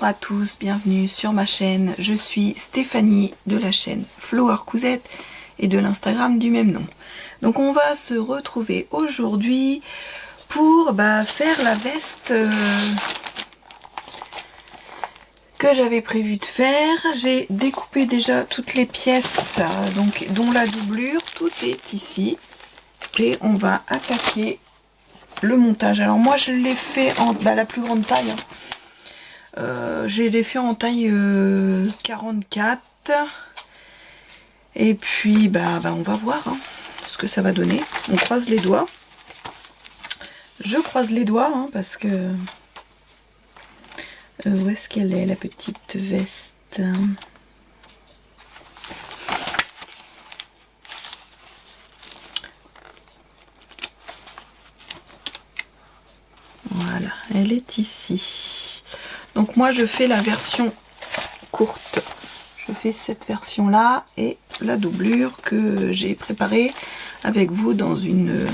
Bonjour à tous, bienvenue sur ma chaîne. Je suis Stéphanie de la chaîne Flower Cousette et de l'Instagram du même nom. Donc on va se retrouver aujourd'hui pour faire la veste que j'avais prévu de faire. J'ai découpé déjà toutes les pièces, donc dont la doublure, tout est ici. Et on va attaquer le montage. Alors moi je l'ai fait en la plus grande taille. Je l'ai fait en taille 44. Et puis on va voir ce que ça va donner. On croise les doigts. Je croise les doigts parce que... où est-ce qu'elle est la petite veste? Voilà, elle est ici. Donc moi je fais la version courte. Je fais cette version là et la doublure que j'ai préparée avec vous dans une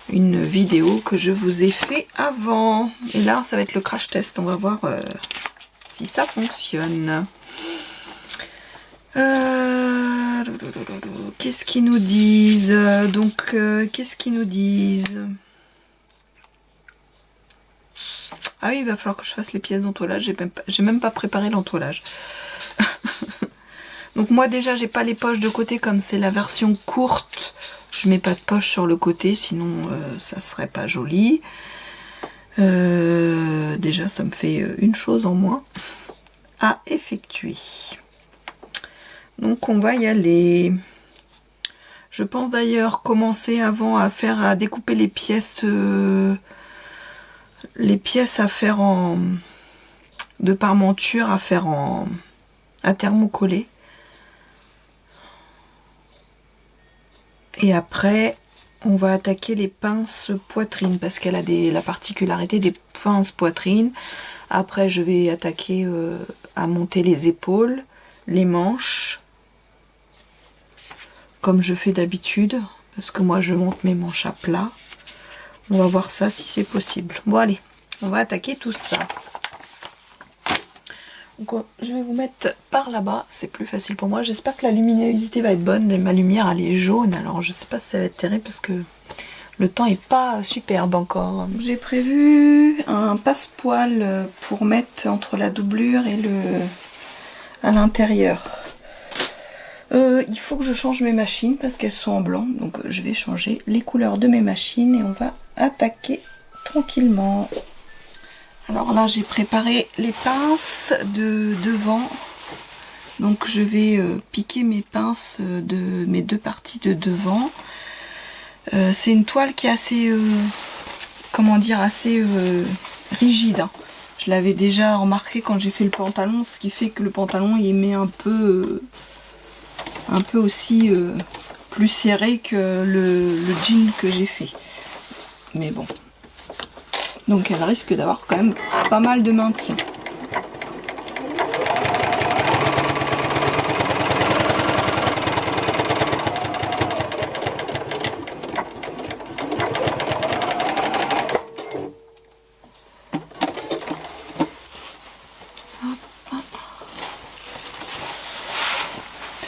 vidéo que je vous ai fait avant. Et là ça va être le crash test, on va voir si ça fonctionne. Qu'est-ce qu'ils nous disent? Donc qu'est-ce qu'ils nous disent? Ah oui, il va falloir que je fasse les pièces d'entoilage. J'ai même pas préparé l'entoilage. Donc moi déjà j'ai pas les poches de côté comme c'est la version courte. Je mets pas de poche sur le côté, sinon ça serait pas joli. Déjà ça me fait une chose en moins à effectuer. Donc on va y aller. Je pense d'ailleurs commencer avant à découper les pièces à faire de parmenture à faire à thermocoller. Et après on va attaquer les pinces poitrine parce qu'elle a la particularité des pinces poitrine. Après je vais attaquer à monter les épaules, les manches comme je fais d'habitude parce que moi je monte mes manches à plat. On va voir ça si c'est possible. Bon allez, on va attaquer tout ça. Donc je vais vous mettre par là-bas, c'est plus facile pour moi. J'espère que la luminosité va être bonne. Ma lumière elle est jaune, alors je sais pas si ça va être terrible parce que le temps est pas superbe encore. J'ai prévu un passepoil pour mettre entre la doublure et à l'intérieur. Il faut que je change mes machines parce qu'elles sont en blanc, donc je vais changer les couleurs de mes machines et on va attaquer tranquillement. Alors là j'ai préparé les pinces de devant, donc je vais piquer mes pinces de mes deux parties de devant. C'est une toile qui est assez comment dire, assez rigide. Je l'avais déjà remarqué quand j'ai fait le pantalon, ce qui fait que le pantalon il met un peu aussi plus serré que le jean que j'ai fait. Mais bon. Donc elle risque d'avoir quand même pas mal de maintien.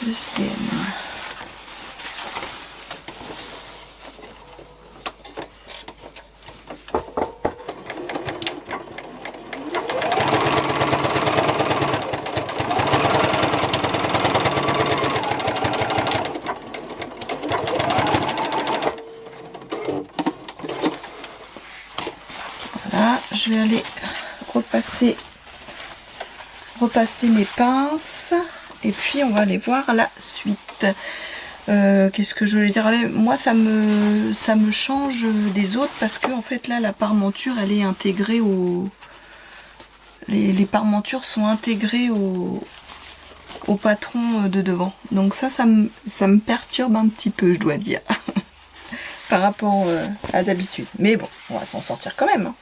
Deuxième. Voilà, je vais aller repasser mes pinces et puis on va aller voir la suite. Qu'est-ce que je voulais dire? Moi ça me change des autres parce que en fait là la parmenture elle est intégrée les parmentures sont intégrées au patron de devant, donc ça me perturbe un petit peu, je dois dire. Par rapport à d'habitude, mais bon on va s'en sortir quand même.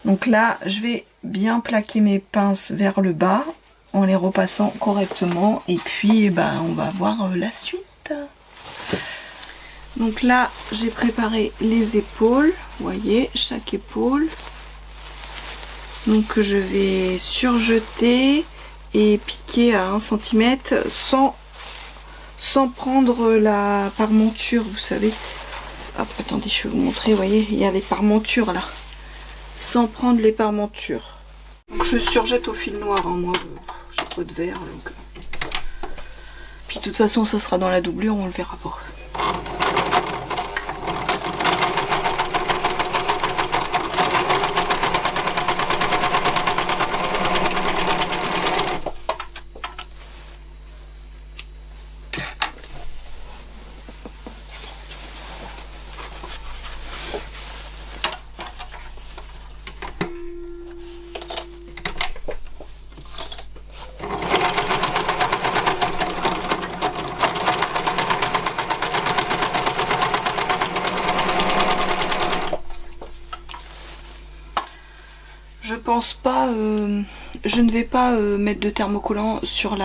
Donc là je vais bien plaquer mes pinces vers le bas en les repassant correctement et puis on va voir la suite. Donc là j'ai préparé les épaules, vous voyez chaque épaule. Donc je vais surjeter et piquer à 1 cm sans prendre la parmenture, vous savez. Hop, attendez, je vais vous montrer, vous voyez, il y a les parmentures là. Sans prendre les parmentures. Donc je surjette au fil noir, hein, moi j'ai pas de verre. Donc... Puis de toute façon ça sera dans la doublure, on le verra pas. Je pense pas, je ne vais pas mettre de thermocollant sur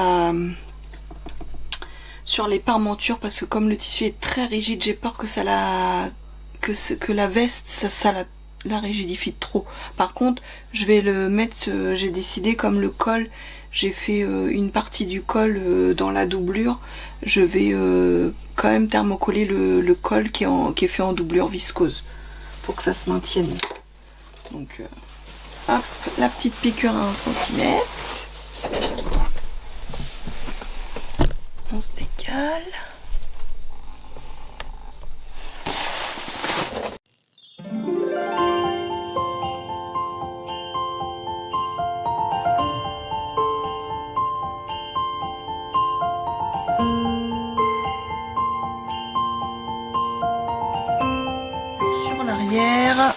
les parmentures parce que comme le tissu est très rigide, j'ai peur que que la veste ça la rigidifie trop. Par contre, je vais le mettre, j'ai décidé comme le col, j'ai fait une partie du col dans la doublure, je vais quand même thermocoller le col qui est fait en doublure viscose pour que ça se maintienne. Donc hop, la petite piqûre à 1 cm. On se décale. Sur l'arrière.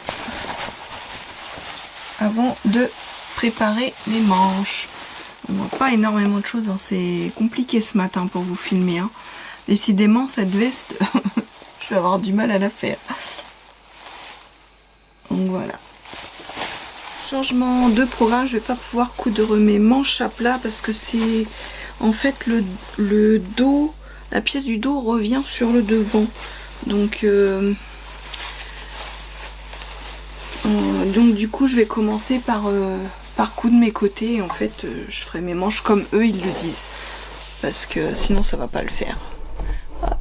Avant de préparer les manches. On voit pas énormément de choses, hein. C'est compliqué ce matin pour vous filmer. Hein. Décidément, cette veste, je vais avoir du mal à la faire. Donc voilà. Changement de programme, je vais pas pouvoir coudre mes manches à plat parce que c'est en fait le dos, la pièce du dos revient sur le devant. Donc du coup je vais commencer par coudre mes côtés et en fait je ferai mes manches comme eux ils le disent parce que sinon ça va pas le faire. Hop.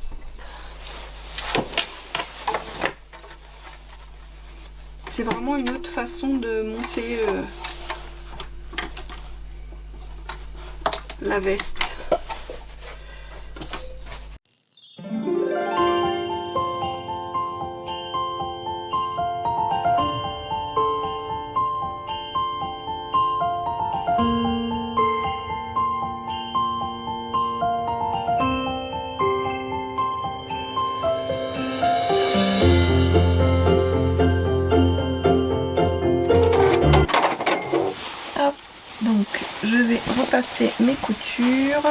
C'est vraiment une autre façon de monter la veste. Donc je vais repasser mes coutures.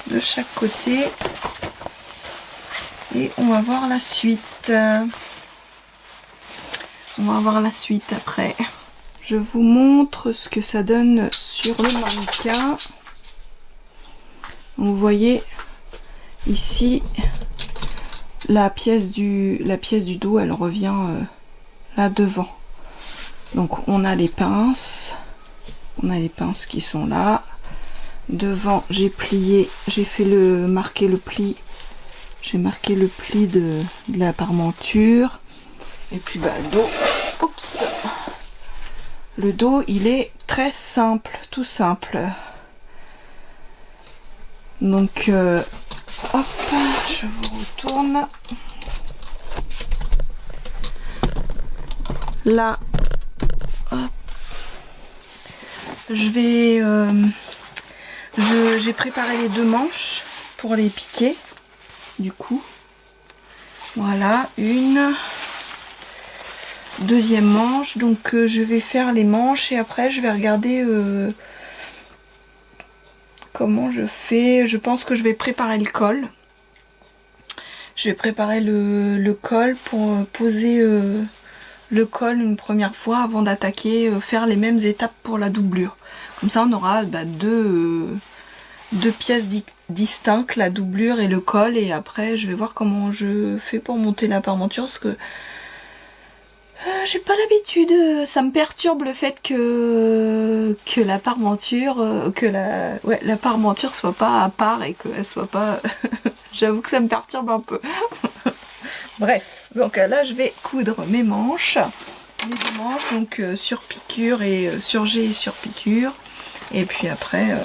De chaque côté. Et on va voir la suite. Après. Je vous montre ce que ça donne sur le mannequin. Vous voyez ici la pièce du dos, elle revient là devant. Donc on a les pinces qui sont là. Devant j'ai plié, j'ai marqué le pli de la parmenture. Et puis bah le dos, oups, le dos il est très simple, tout simple. Donc hop, je vous retourne. Là, hop. J'ai préparé les 2 manches pour les piquer. Du coup, voilà, une deuxième manche. Donc je vais faire les manches et après je vais regarder comment je fais. Je pense que je vais préparer le col. Je vais préparer le col pour poser le col une première fois avant d'attaquer, faire les mêmes étapes pour la doublure. Comme ça on aura deux deux pièces distinctes, la doublure et le col, et après je vais voir comment je fais pour monter la parmenture parce que j'ai pas l'habitude, ça me perturbe le fait que la parmenture, la parmenture soit pas à part et qu'elle soit pas... J'avoue que ça me perturbe un peu. Bref, donc là je vais coudre mes manches, les deux manches, donc sur piqûre et surgé et sur piqûre, et puis après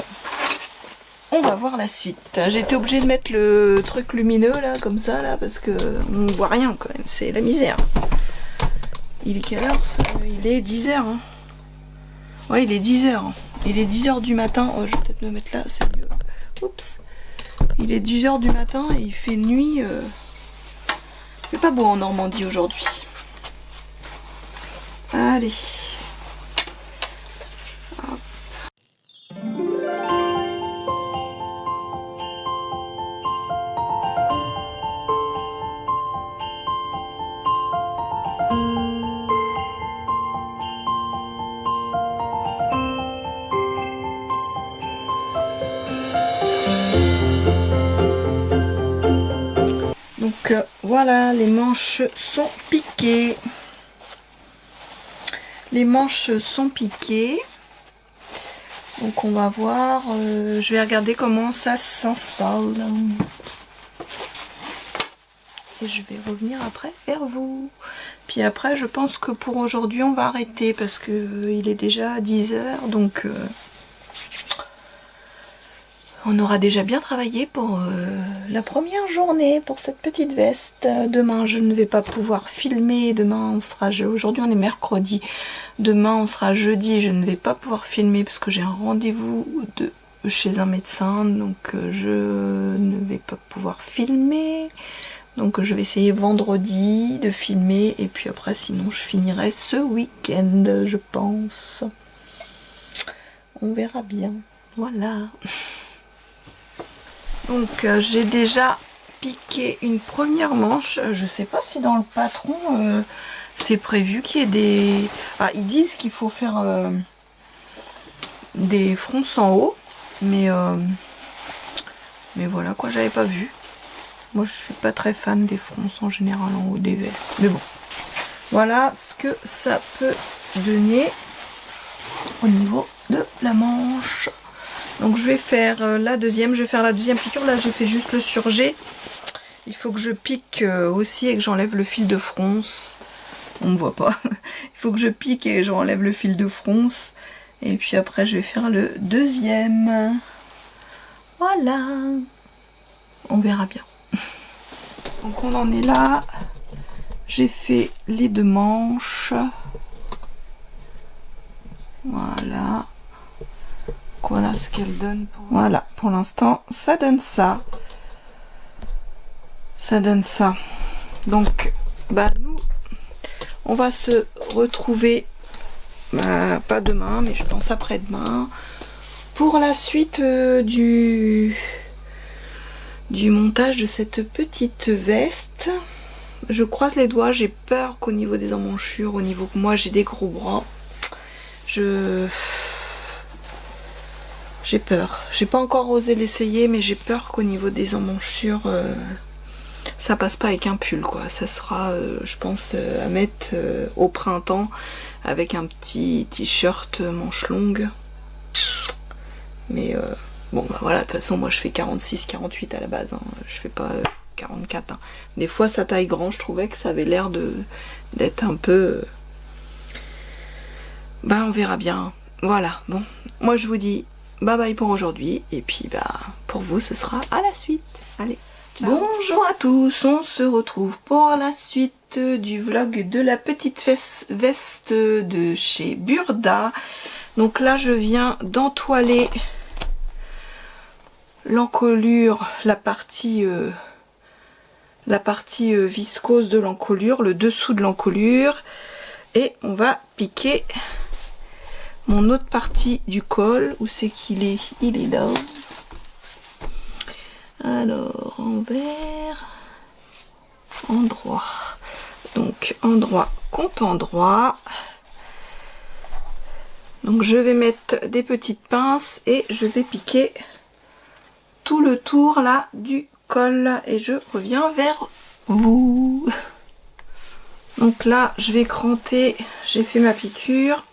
on va voir la suite. J'ai été obligée de mettre le truc lumineux là, comme ça là, parce que on voit rien quand même, c'est la misère. Il est quelle heure ça? Il est 10h. Hein. Ouais, il est 10h. Il est 10h du matin. Oh, je vais peut-être me mettre là, c'est mieux. Oups. Il est 10h du matin et il fait nuit. Il fait pas beau en Normandie aujourd'hui. Allez. Hop. Donc voilà, les manches sont piquées. Les manches sont piquées. Donc on va voir, je vais regarder comment ça s'installe. Et je vais revenir après vers vous. Puis après je pense que pour aujourd'hui on va arrêter parce que il est déjà 10h, donc on aura déjà bien travaillé pour la première journée, pour cette petite veste. Demain, je ne vais pas pouvoir filmer. Demain, on sera... Aujourd'hui, on est mercredi. Demain, on sera jeudi. Je ne vais pas pouvoir filmer parce que j'ai un rendez-vous chez un médecin. Donc, je ne vais pas pouvoir filmer. Donc, je vais essayer vendredi de filmer. Et puis après, sinon, je finirai ce week-end, je pense. On verra bien. Voilà. Donc j'ai déjà piqué une première manche. Je sais pas si dans le patron c'est prévu qu'il y ait des... Ah, ils disent qu'il faut faire des fronces en haut. Mais voilà quoi, j'avais pas vu. Moi je suis pas très fan des fronces en général en haut des vestes. Mais bon, voilà ce que ça peut donner au niveau de la manche. Donc je vais faire la deuxième, piqûre. Là j'ai fait juste le surjet. Il faut que je pique aussi et que j'enlève le fil de fronce. On ne voit pas. Il faut que je pique et j'enlève le fil de fronce. Et puis après je vais faire le deuxième. Voilà. On verra bien. Donc on en est là. J'ai fait les deux manches. Voilà. Voilà ce qu'elle donne. Voilà, pour l'instant, ça donne ça. Ça donne ça. Donc, bah nous, on va se retrouver, pas demain, mais je pense après-demain, pour la suite du montage de cette petite veste. Je croise les doigts, j'ai peur qu'au niveau des emmanchures, au niveau que moi j'ai des gros bras, j'ai peur. J'ai pas encore osé l'essayer, mais j'ai peur qu'au niveau des emmanchures, ça passe pas avec un pull quoi. Ça sera, je pense, à mettre au printemps avec un petit t-shirt manche longue. Mais bon, bah voilà, de toute façon, moi je fais 46-48 à la base. Hein. Je fais pas 44. Hein. Des fois, sa taille grand, je trouvais que ça avait l'air d'être un peu... Bah, on verra bien. Voilà, bon. Moi, je vous dis... Bye bye pour aujourd'hui, et puis bah pour vous ce sera à la suite. Allez, ciao. Bonjour à tous, on se retrouve pour la suite du vlog de la petite veste de chez Burda. Donc là je viens d'entoiler l'encolure, la partie viscose de l'encolure, le dessous de l'encolure, et on va piquer mon autre partie du col. Où c'est qu'il est? Il est là. Alors, envers, endroit. Donc, endroit contre endroit. Donc, je vais mettre des petites pinces et je vais piquer tout le tour là du col et je reviens vers vous. Donc là je vais cranter, j'ai fait ma piqûre,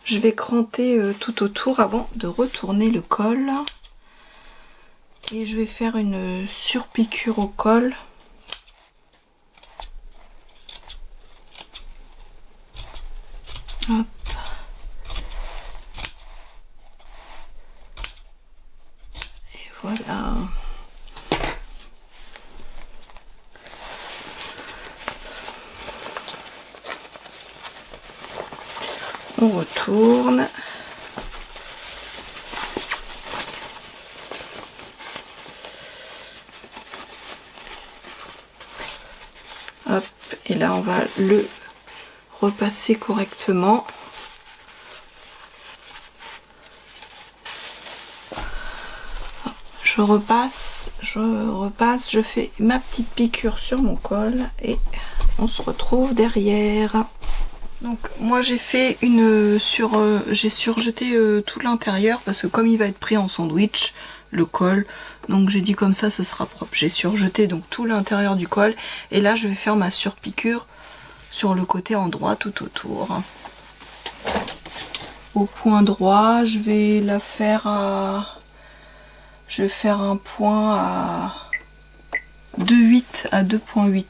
je vais cranter tout autour avant de retourner le col et je vais faire une surpiqûre au col. Hop. Et voilà. On retourne. Hop, et là on va le repasser correctement. Je repasse, je fais ma petite piqûre sur mon col et on se retrouve derrière. Donc moi j'ai fait j'ai surjeté tout l'intérieur parce que comme il va être pris en sandwich, le col, donc j'ai dit comme ça ce sera propre. J'ai surjeté donc tout l'intérieur du col et là je vais faire ma surpiqûre sur le côté endroit tout autour. Au point droit, je vais la faire je vais faire un point à 2,8 à 2,8.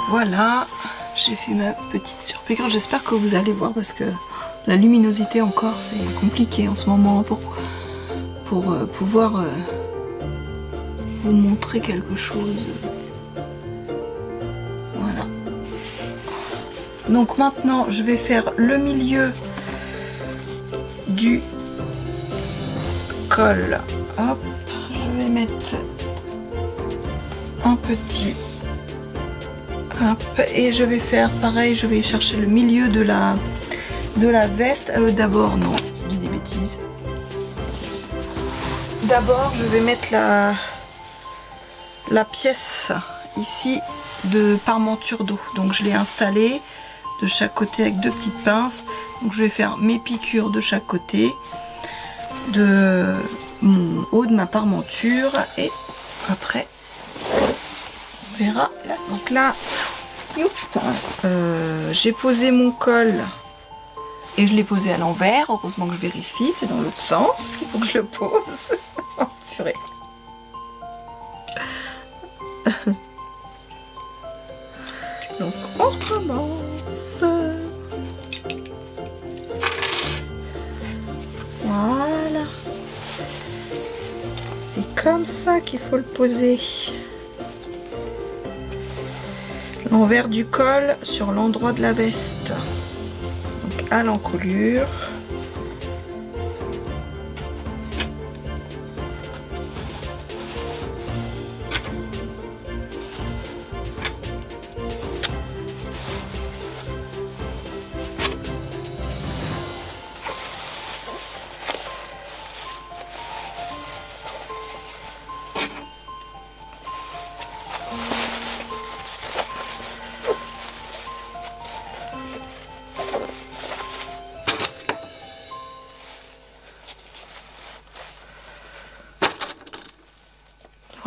Voilà, j'ai fait ma petite surpiqûre. J'espère que vous allez voir parce que la luminosité encore c'est compliqué en ce moment pour pouvoir vous montrer quelque chose. Voilà. Donc maintenant je vais faire le milieu du col. Hop, je vais mettre un petit. Hop, et je vais faire pareil, je vais chercher le milieu de la veste. D'abord, non, je dis des bêtises. D'abord, je vais mettre la pièce ici de parmenture d'eau. Donc je l'ai installée de chaque côté avec deux petites pinces. Donc je vais faire mes piqûres de chaque côté de mon haut de ma parmenture et après on verra la suite. Donc là, j'ai posé mon col et je l'ai posé à l'envers. Heureusement que je vérifie, c'est dans l'autre sens qu'il faut que je le pose. Oh, purée. Donc on recommence. Voilà. C'est comme ça qu'il faut le poser. L'envers du col sur l'endroit de la veste. Donc à l'encolure.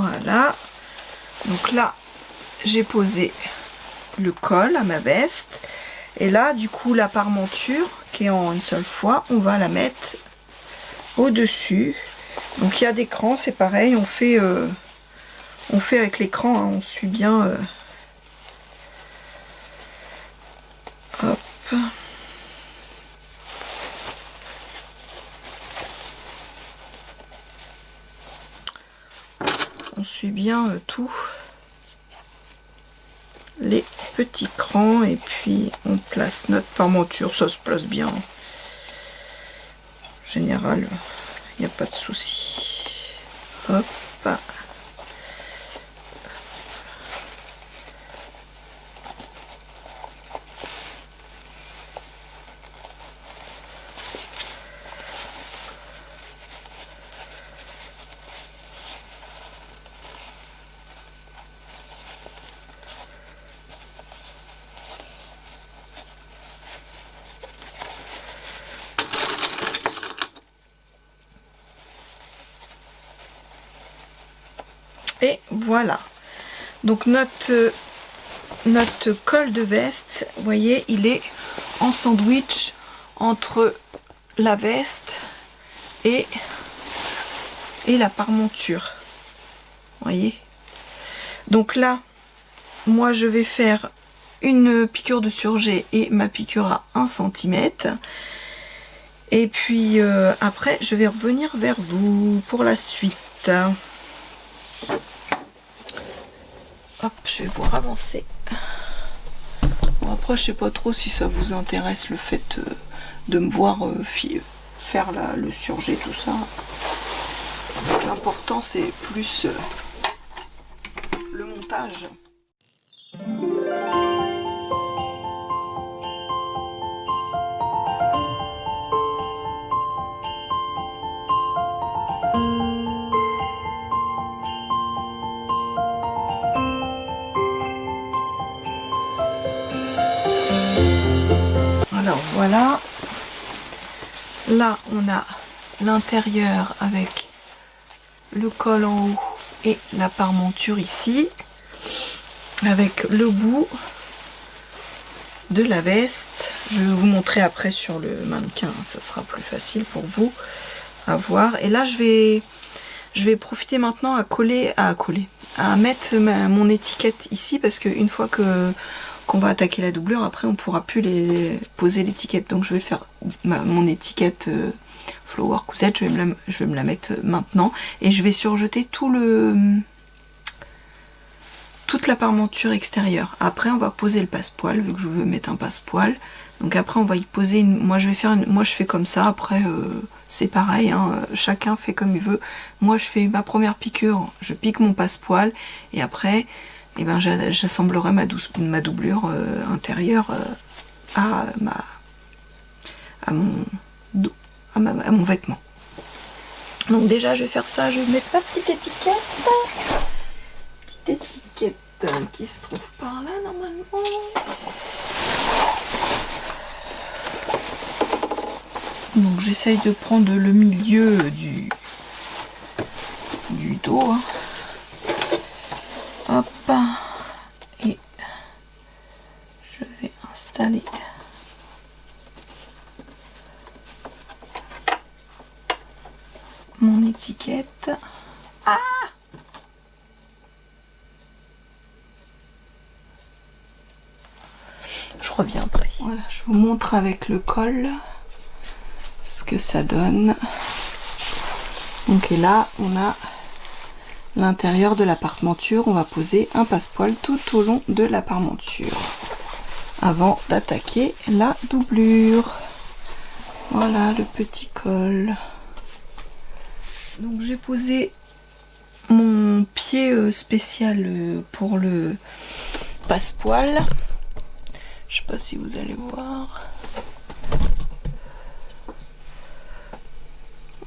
Voilà, donc là j'ai posé le col à ma veste et là du coup la parmenture qui est en une seule fois, on va la mettre au dessus. Donc il y a des crans, c'est pareil, on fait avec les crans, hein, on suit bien. Hop. On suit bien tout les petits crans et puis on place notre parmenture, ça se place bien. En général, il n'y a pas de souci. Hop. Et voilà. Donc notre col de veste, vous voyez, il est en sandwich entre la veste et la parmenture. Vous voyez. Donc là, moi je vais faire une piqûre de surjet et ma piqûre à 1 cm. Et puis après, je vais revenir vers vous pour la suite. Hop, je vais vous ravancer. Bon, après, je sais pas trop si ça vous intéresse le fait de me voir faire le surjet, tout ça. L'important, c'est plus le montage. Alors voilà, là on a l'intérieur avec le col en haut et la parmenture ici, avec le bout de la veste. Je vais vous montrer après sur le mannequin, ça sera plus facile pour vous à voir. Et là je vais profiter maintenant à mettre mon étiquette ici, parce qu'une fois qu'on va attaquer la doublure, après on pourra plus poser l'étiquette. Donc je vais faire mon étiquette Flower Cousette, je vais me la mettre maintenant, et je vais surjeter toute la parmenture extérieure. Après on va poser le passepoil, vu que je veux mettre un passepoil. Donc après on va y poser moi je fais comme ça. Après c'est pareil, hein, chacun fait comme il veut. Moi je fais ma première piqûre, je pique mon passepoil, et après eh ben, j'assemblerai ma doublure intérieure à mon vêtement. Donc déjà je vais faire ça, je vais mettre ma petite étiquette. Petite étiquette qui se trouve par là normalement. Donc j'essaye de prendre le milieu du dos. Hein. Hop. Et je vais installer mon étiquette. Ah! Je reviens après. Voilà, je vous montre avec le col ce que ça donne. Donc et là on a l'intérieur de la parmenture. On va poser un passepoil tout au long de la parmenture avant d'attaquer la doublure. Voilà le petit col. Donc j'ai posé mon pied spécial pour le passepoil. Je sais pas si vous allez voir.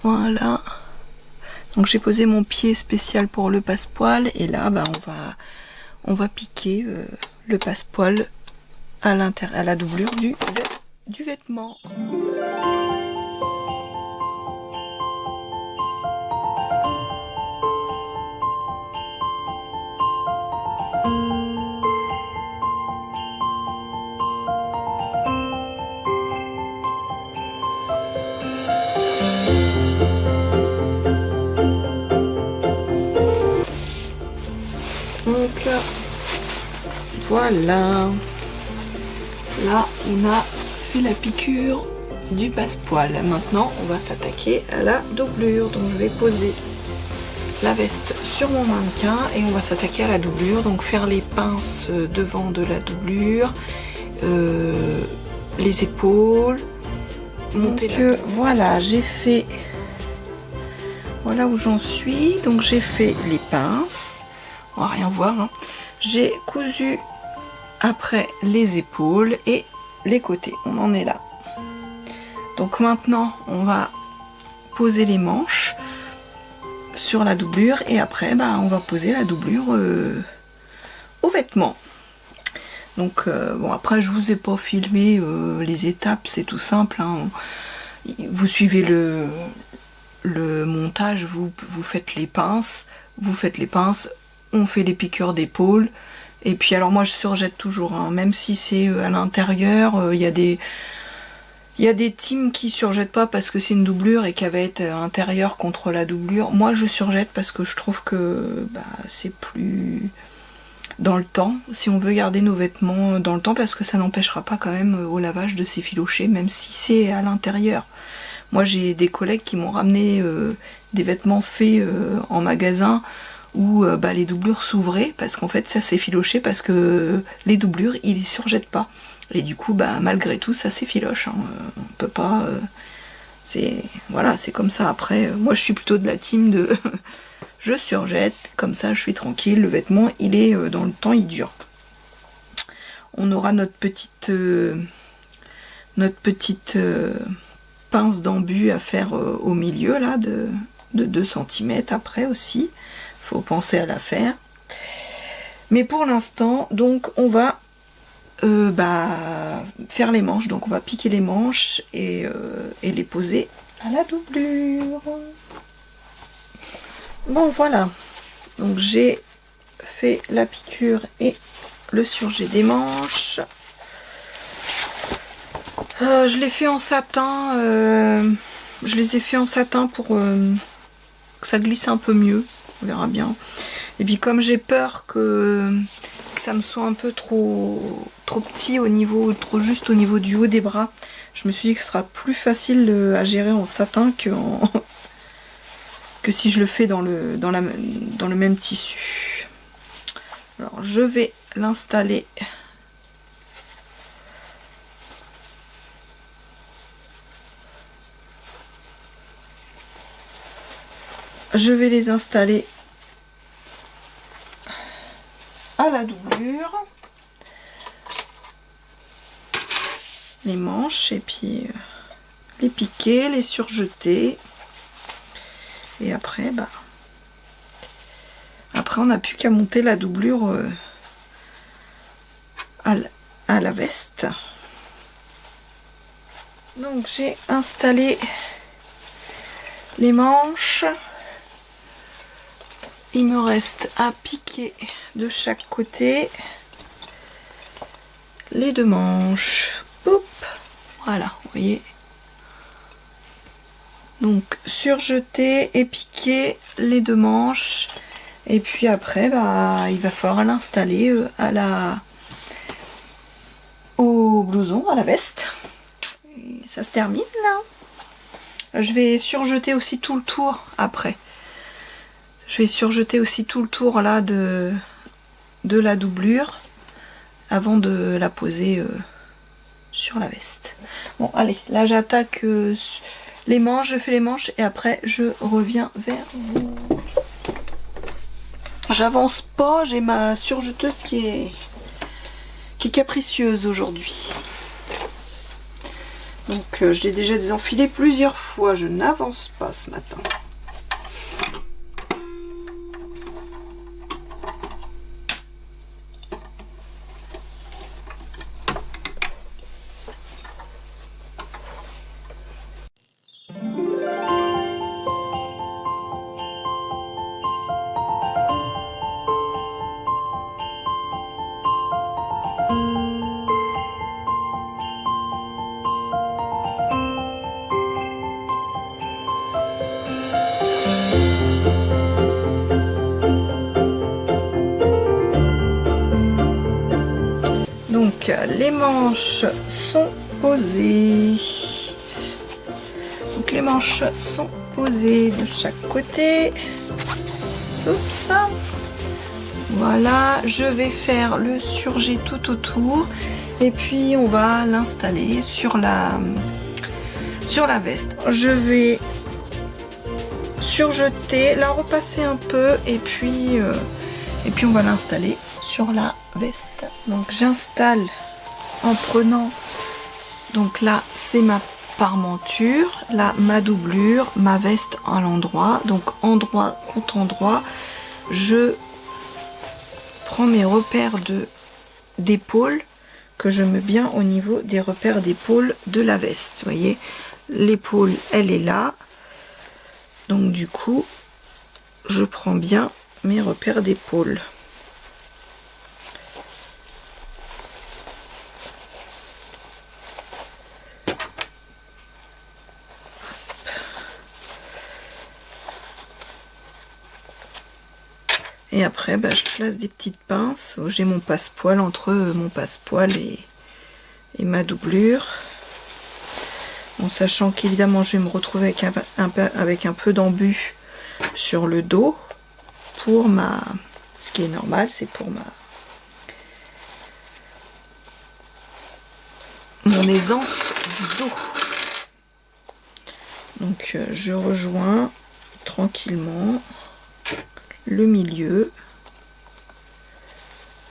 Voilà. Donc j'ai posé mon pied spécial pour le passepoil, et là bah, on va piquer le passepoil à la doublure du vêtement. Donc voilà, là on a fait la piqûre du passepoil. Maintenant on va s'attaquer à la doublure. Donc je vais poser la veste sur mon mannequin et on va s'attaquer à la doublure. Donc faire les pinces devant de la doublure, les épaules, monter. Donc voilà, j'ai fait, voilà où j'en suis. Donc j'ai fait les pinces, on va rien voir, hein. J'ai cousu après les épaules et les côtés, on en est là. Donc maintenant on va poser les manches sur la doublure, et après bah, on va poser la doublure au vêtement. Donc bon, après je vous ai pas filmé les étapes, c'est tout simple, hein. Vous suivez le montage, vous faites les pinces, on fait les piqûres d'épaule. Et puis alors moi je surjette toujours, hein, même si c'est à l'intérieur, il y a des teams qui surjettent pas parce que c'est une doublure et qu'elle va être intérieure contre la doublure. Moi je surjette parce que je trouve que c'est plus dans le temps, si on veut garder nos vêtements dans le temps, parce que ça n'empêchera pas quand même au lavage de s'effilocher, même si c'est à l'intérieur. Moi j'ai des collègues qui m'ont ramené des vêtements faits en magasin où les doublures s'ouvraient parce qu'en fait ça s'effilochait parce que les doublures ils les surjettent pas. Et du coup malgré tout ça s'effiloche. Hein. On peut pas. Voilà, c'est comme ça. Après, moi je suis plutôt de la team de je surjette, comme ça je suis tranquille, le vêtement il est dans le temps, il dure. On aura notre petite pince d'embu à faire au milieu là de 2 cm après aussi. Faut penser à la faire. Mais pour l'instant, donc on va faire les manches. Donc on va piquer les manches et les poser à la doublure. Bon voilà. Donc j'ai fait la piqûre et le surjet des manches. Je l'ai fait en satin. Je les ai fait en satin pour que ça glisse un peu mieux. On verra bien. Et puis comme j'ai peur que ça me soit un peu trop petit au niveau, trop juste au niveau du haut des bras, je me suis dit que ce sera plus facile à gérer en satin que si je le fais dans le même tissu. Alors je vais l'installer. Je vais les installer à la doublure, les manches, et puis les piquer, les surjeter, et après on n'a plus qu'à monter la doublure à la veste. Donc j'ai installé les manches. Il me reste à piquer de chaque côté les 2 manches. Boop. Voilà, vous voyez. Donc surjeter et piquer les 2 manches. Et puis après, il va falloir l'installer au blouson, à la veste. Et ça se termine là. Je vais surjeter aussi tout le tour après. Je vais surjeter aussi tout le tour là de la doublure avant de la poser sur la veste. Bon allez, là j'attaque les manches, je fais les manches et après je reviens vers vous. J'avance pas, j'ai ma surjeteuse qui est capricieuse aujourd'hui. Donc je l'ai déjà désenfilé plusieurs fois, je n'avance pas ce matin. Donc les manches sont posées. Donc les manches sont posées de chaque côté. Oups. Voilà, je vais faire le surjet tout autour et puis on va l'installer sur la veste. Je vais surjeter, la repasser un peu et puis on va l'installer sur la veste. Donc j'installe en prenant, donc là c'est ma parmenture, là ma doublure, ma veste à l'endroit, donc endroit contre endroit, je prends mes repères d'épaule que je mets bien au niveau des repères d'épaule de la veste. Vous voyez, l'épaule elle est là, donc du coup je prends bien mes repères d'épaule. Et après, bah, je place des petites pinces. J'ai mon passepoil entre mon passepoil et ma doublure. En sachant qu'évidemment, je vais me retrouver avec un peu d'embut sur le dos. Pour ma... Ce qui est normal, c'est pour mon aisance du dos. Donc, je rejoins tranquillement le milieu.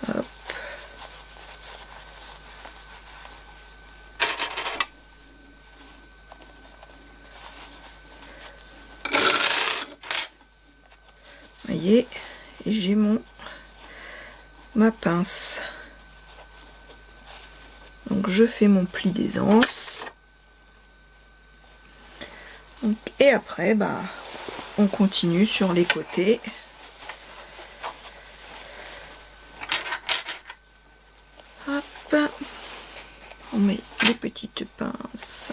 Hop. Voyez, et j'ai ma pince. Donc je fais mon pli d'aisance. Et après, bah, on continue sur les côtés. Hop, on met les petites pinces.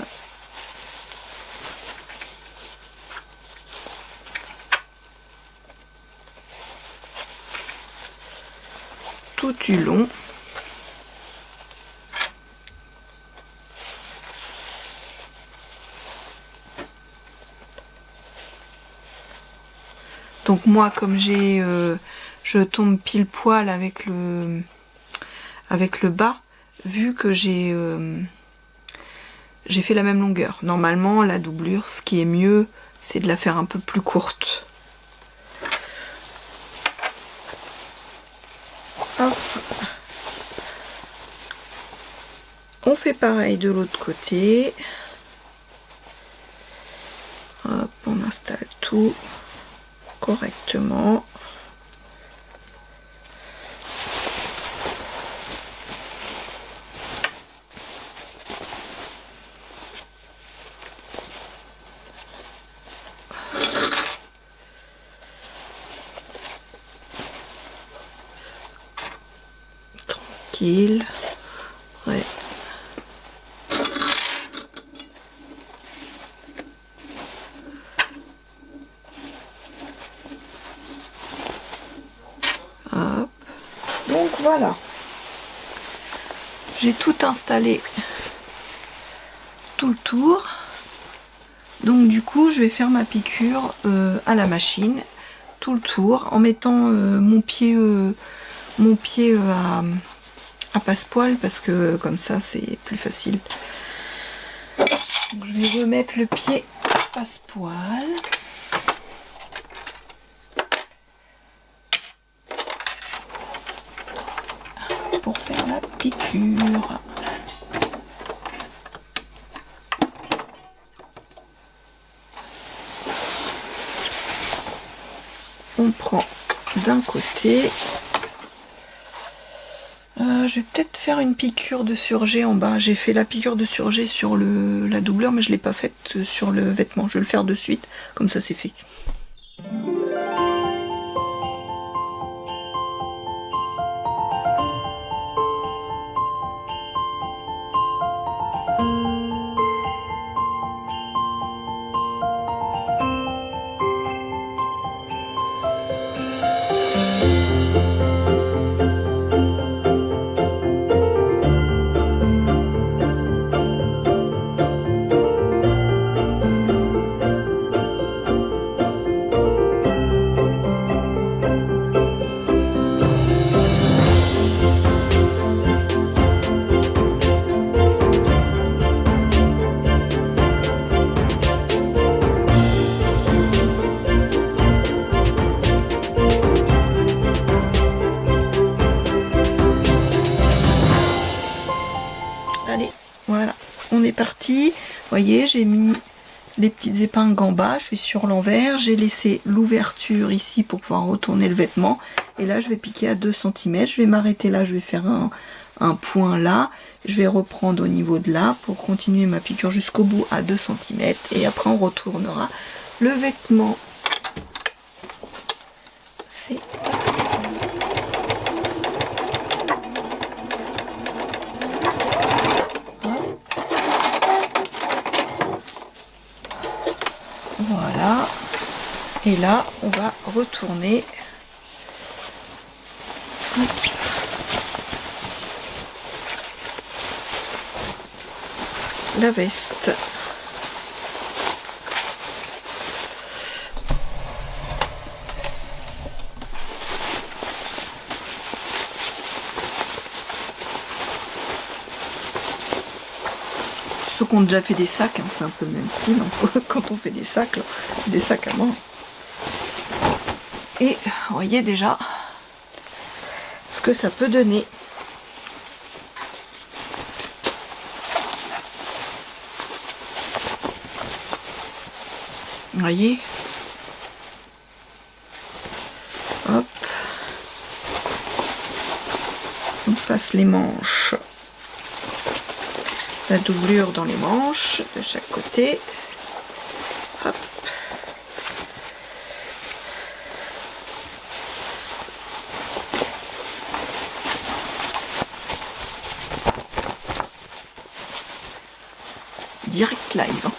Tout du long. Donc moi, comme je tombe pile poil avec le bas, vu que j'ai fait la même longueur. Normalement, la doublure, ce qui est mieux, c'est de la faire un peu plus courte. Hop. On fait pareil de l'autre côté. Hop, on installe tout correctement. Tranquille. Ouais. Hop. Donc voilà. J'ai tout installé tout le tour. Donc du coup je vais faire ma piqûre à la machine tout le tour en mettant mon pied à passepoil parce que comme ça c'est plus facile. Donc, je vais remettre le pied à passepoil. Pour faire la piqûre. On prend d'un côté. Je vais peut-être faire une piqûre de surjet en bas. J'ai fait la piqûre de surjet sur la doublure, mais je ne l'ai pas faite sur le vêtement. Je vais le faire de suite, comme ça c'est fait. Allez, voilà, on est parti. Vous voyez, j'ai mis les petites épingles en bas, je suis sur l'envers. J'ai laissé l'ouverture ici pour pouvoir retourner le vêtement. Et là, je vais piquer à 2 cm. Je vais m'arrêter là, je vais faire un point là. Je vais reprendre au niveau de là pour continuer ma piqûre jusqu'au bout à 2 cm. Et après, on retournera le vêtement. repasser. Voilà. Et là, on va retourner. La veste. Ceux qui ont déjà fait des sacs, hein, c'est un peu le même style hein, quand on fait des sacs à main. Et vous voyez déjà ce que ça peut donner. Vous voyez, hop, on passe les manches, la doublure dans les manches de chaque côté, hop. Direct live.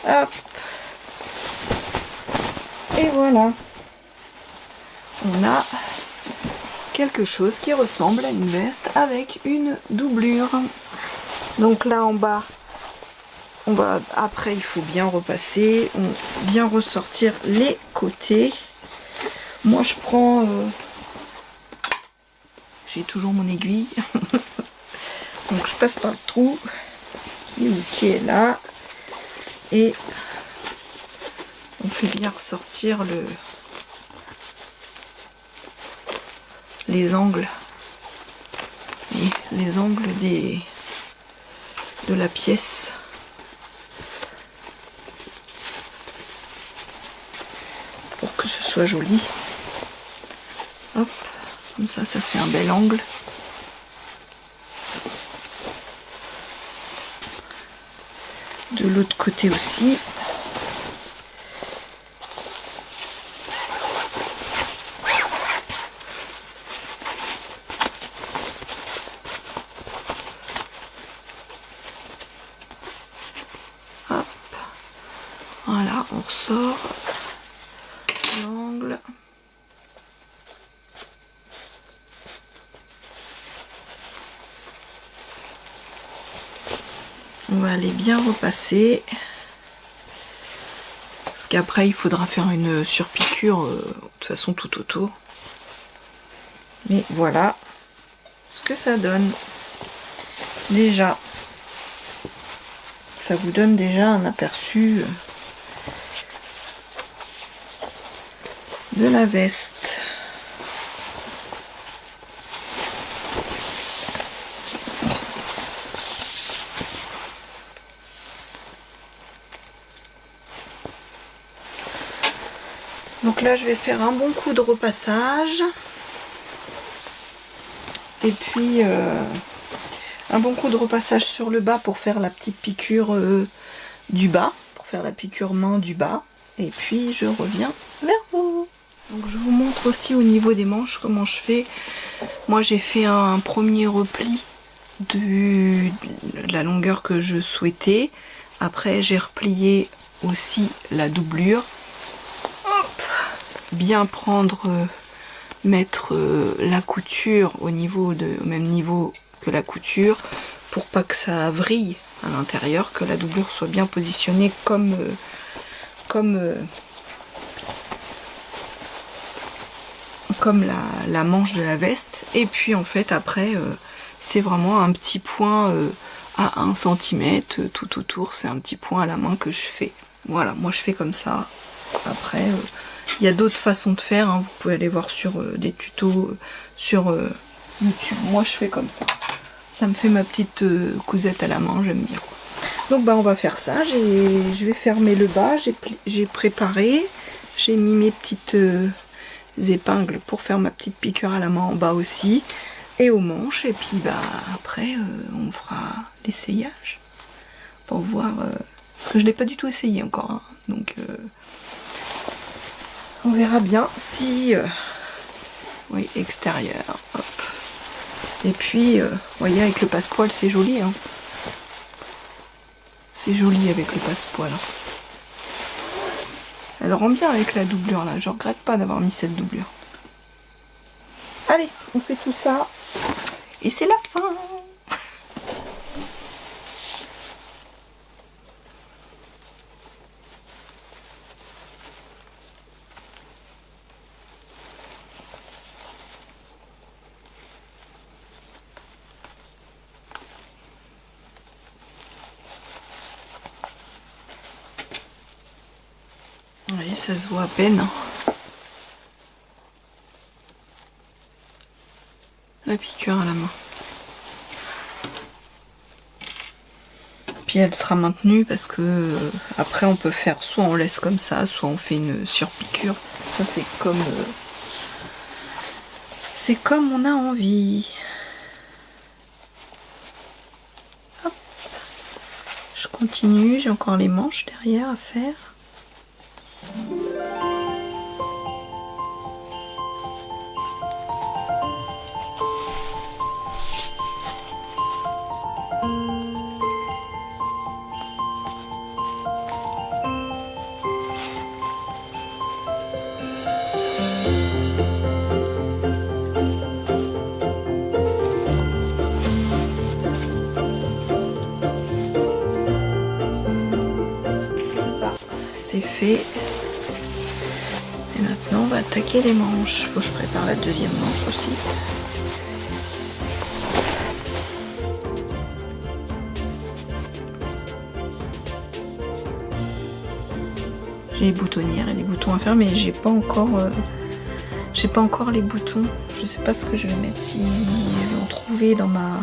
Hop. Et voilà. On a quelque chose qui ressemble à une veste avec une doublure. Donc là en bas, on va après il faut bien repasser, bien ressortir les côtés. Moi je prends j'ai toujours mon aiguille. Donc je passe par le trou qui est là et on fait bien ressortir les angles et les angles de la pièce. Pour que ce soit joli. Hop, comme ça fait un bel angle. De l'autre côté aussi. Hop. Voilà, on ressort l'angle. On va aller bien repasser. Parce qu'après, il faudra faire une surpiqûre de toute façon tout autour. Mais voilà ce que ça donne. Déjà, ça vous donne déjà un aperçu de la veste. Donc là je vais faire un bon coup de repassage et puis un bon coup de repassage sur le bas pour faire la petite piqûre du bas, pour faire la piqûre main du bas, et puis je reviens vers vous. Donc je vous montre aussi au niveau des manches comment je fais. Moi j'ai fait un premier repli de la longueur que je souhaitais, après j'ai replié aussi la doublure. Bien prendre, mettre la couture au même niveau que la couture pour pas que ça vrille à l'intérieur, que la doublure soit bien positionnée comme la manche de la veste. Et puis en fait après c'est vraiment un petit point à 1 cm tout autour, c'est un petit point à la main que je fais. Voilà, moi je fais comme ça. Après il y a d'autres façons de faire, hein. Vous pouvez aller voir sur des tutos sur YouTube. Moi je fais comme ça. Ça me fait ma petite cousette à la main, j'aime bien. Donc bah on va faire ça. Je vais fermer le bas, j'ai préparé, j'ai mis mes petites épingles pour faire ma petite piqûre à la main en bas aussi. Et aux manches. Et puis bah après on fera l'essayage. Pour voir. Parce que je ne l'ai pas du tout essayé encore. Hein. Donc On verra bien si... oui, extérieur. Hop. Et puis, vous voyez, avec le passepoil, c'est joli. Hein. C'est joli avec le passepoil. Elle rend bien avec la doublure là. Je regrette pas d'avoir mis cette doublure. Allez, on fait tout ça. Et c'est la fin. Oui, ça se voit à peine. La piqûre à la main. Puis elle sera maintenue parce que après on peut faire soit on laisse comme ça, soit on fait une surpiqûre. Ça c'est comme on a envie. Hop. Je continue, j'ai encore les manches derrière à faire. C'est fait. Et maintenant on va attaquer les manches. Faut que je prépare la deuxième manche aussi. J'ai les boutonnières et les boutons à faire, mais j'ai pas encore les boutons. Je sais pas ce que je vais mettre, si je vais en trouver dans ma...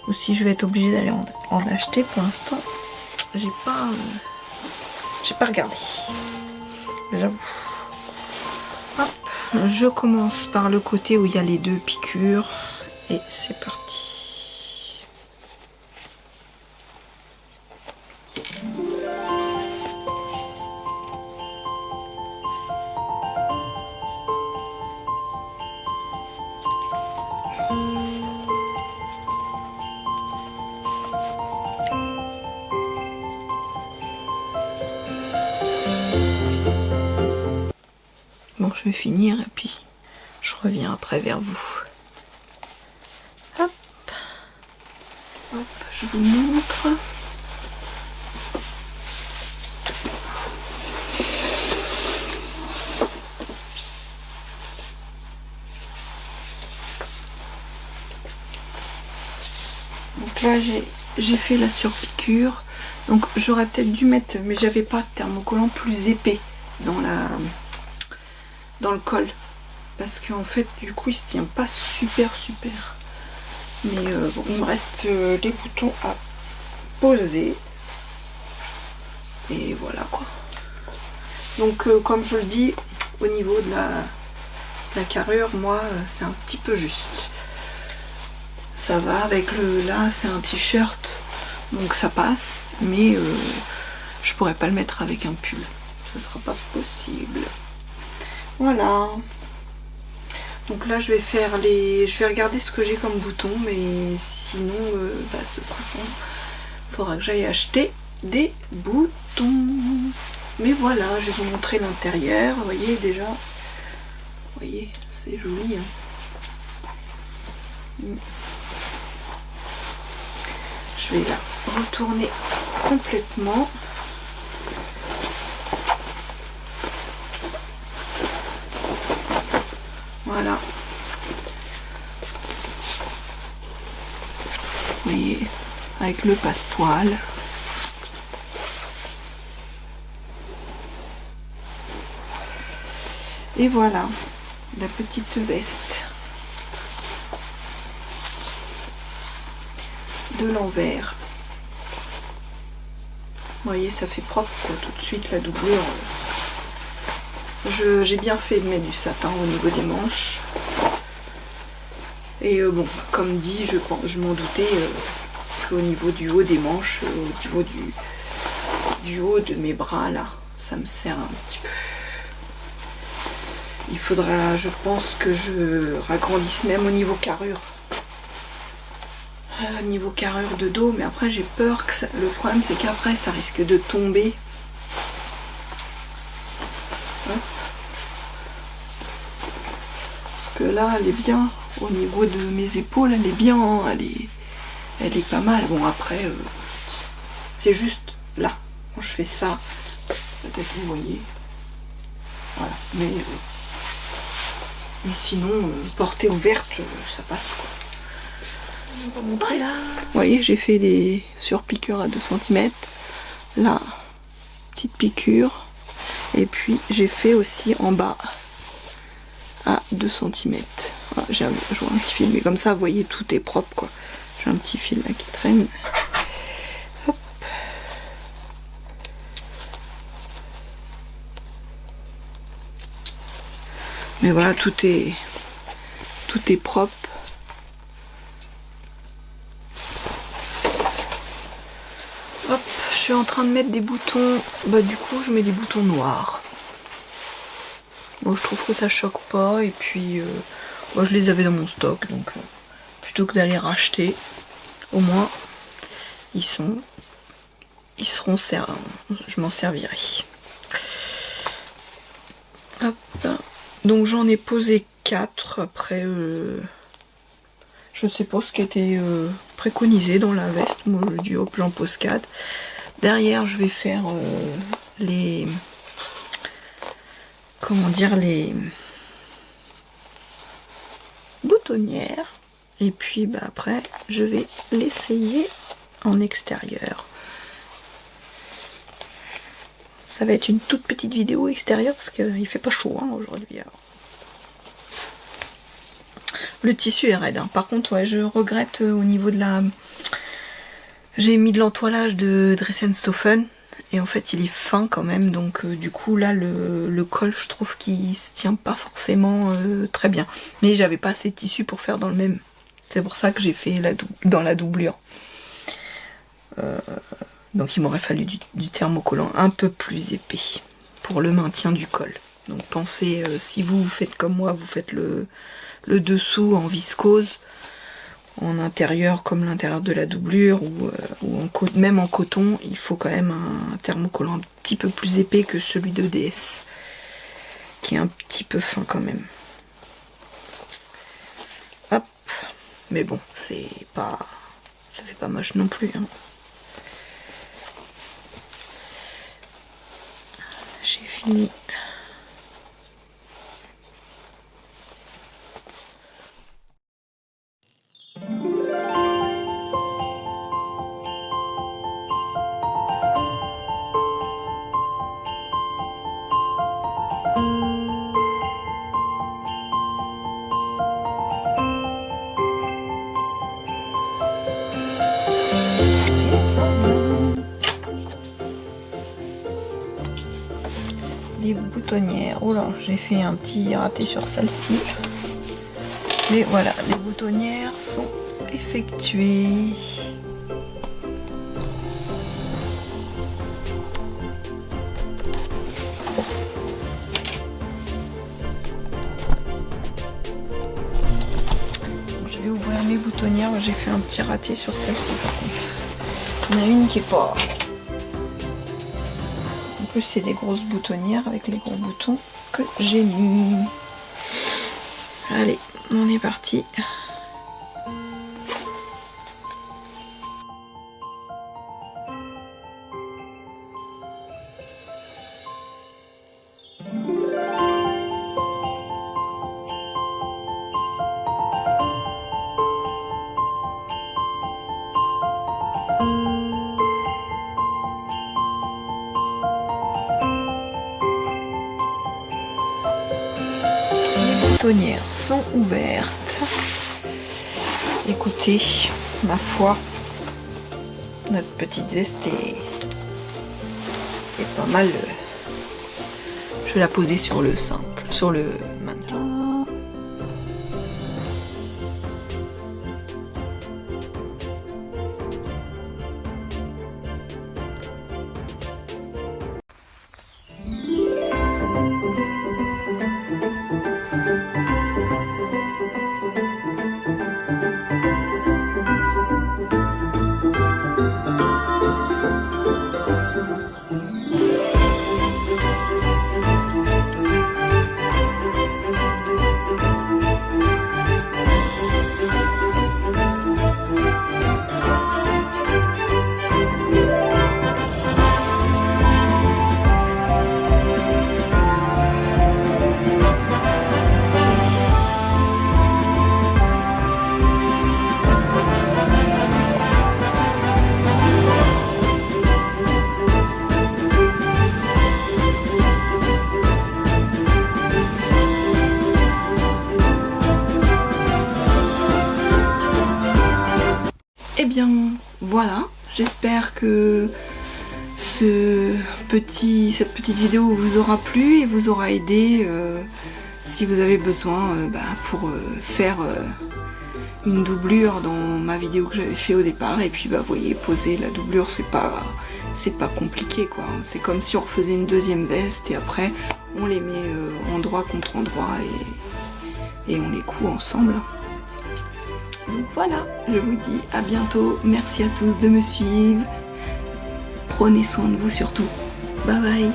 ou si je vais être obligée d'aller en acheter. Pour l'instant, j'ai pas regardé. J'avoue. Hop, je commence par le côté où il y a les deux piqûres et c'est parti. Bon, je vais finir et puis je reviens après vers vous. Hop, hop, je vous montre. Donc là, j'ai fait la surpiqûre. Donc j'aurais peut-être dû mettre, mais j'avais pas de thermocollant plus épais dans le col, parce qu'en fait du coup il se tient pas super, mais bon, il me reste les boutons à poser et voilà quoi. Donc comme je le dis, au niveau de la carrure, moi c'est un petit peu juste, ça va avec là c'est un t-shirt donc ça passe, mais je pourrais pas le mettre avec un pull, ça sera pas possible. Voilà. Donc là je vais faire je vais regarder ce que j'ai comme bouton, mais sinon ce sera ça. Il faudra que j'aille acheter des boutons. Mais voilà, je vais vous montrer l'intérieur. Vous voyez déjà. Vous voyez, c'est joli. Hein. Je vais la retourner complètement. Voilà. Vous voyez, avec le passepoil. Et voilà, la petite veste de l'envers. Vous voyez, ça fait propre quoi, tout de suite la doublure. J'ai bien fait de mettre du satin au niveau des manches. Et bon, comme dit, je m'en doutais qu'au niveau du haut des manches, au niveau du haut de mes bras là, ça me sert un petit peu. Il faudra, je pense, que je ragrandisse même au niveau carrure. Niveau carrure de dos, mais après j'ai peur que ça... Le problème c'est qu'après ça risque de tomber. Hop. Parce que là elle est bien au niveau de mes épaules, elle est bien, hein, elle est pas mal. Bon après c'est juste là quand je fais ça, peut-être vous voyez, voilà, mais sinon portée ouverte ça passe quoi. On va montrer là. Vous voyez, j'ai fait des surpiqûres à 2 cm. Là, petite piqûre. Et puis j'ai fait aussi en bas à 2 cm. Ah, je vois un petit fil, mais comme ça, vous voyez, tout est propre quoi. J'ai un petit fil là qui traîne. Hop. Mais voilà, tout est propre. Hop, je suis en train de mettre des boutons, bah du coup je mets des boutons noirs. Moi je trouve que ça choque pas et puis moi je les avais dans mon stock donc plutôt que d'aller racheter, au moins je m'en servirai. Hop, donc j'en ai posé 4 après je sais pas ce qui était préconisé dans la veste. Moi je dis hop j'en pose 4. Derrière je vais faire les... comment dire, les boutonnières. Et puis bah, après je vais l'essayer en extérieur. Ça va être une toute petite vidéo extérieure parce qu'il fait pas chaud hein, aujourd'hui. Le tissu est raide. Hein. Par contre, ouais, je regrette au niveau de la... J'ai mis de l'entoilage de Dressenstoffen et en fait il est fin quand même. Donc du coup là le col je trouve qu'il se tient pas forcément très bien. Mais j'avais pas assez de tissu pour faire dans le même. C'est pour ça que j'ai fait dans la doublure. Donc il m'aurait fallu du thermocollant un peu plus épais pour le maintien du col. Donc pensez, si vous faites comme moi, vous faites le dessous en viscose, en intérieur comme l'intérieur de la doublure, ou même en coton, il faut quand même un thermocollant un petit peu plus épais que celui de DS, qui est un petit peu fin quand même. Hop, mais bon, c'est pas... ça fait pas moche non plus. Hein. J'ai fini. Les boutonnières, oh là, j'ai fait un petit raté sur celle-ci. Mais voilà, les boutonnières sont effectuées. Je vais ouvrir mes boutonnières, j'ai fait un petit raté sur celle-ci par contre. Il y en a une qui est pas... En plus c'est des grosses boutonnières avec les gros boutons que j'ai mis. Allez, on est parti. Les boutonnières sont ouvertes. Écoutez, ma foi, notre petite veste est pas mal. Je vais la poser sur le cintre, sur le mannequin. bien voilà, j'espère que cette petite vidéo vous aura plu et vous aura aidé si vous avez besoin pour faire une doublure dans ma vidéo que j'avais fait au départ. Et puis vous voyez, poser la doublure, c'est pas compliqué quoi, c'est comme si on refaisait une deuxième veste et après on les met endroit contre endroit et on les coud ensemble. Donc voilà, je vous dis à bientôt, merci à tous de me suivre, prenez soin de vous surtout, bye bye.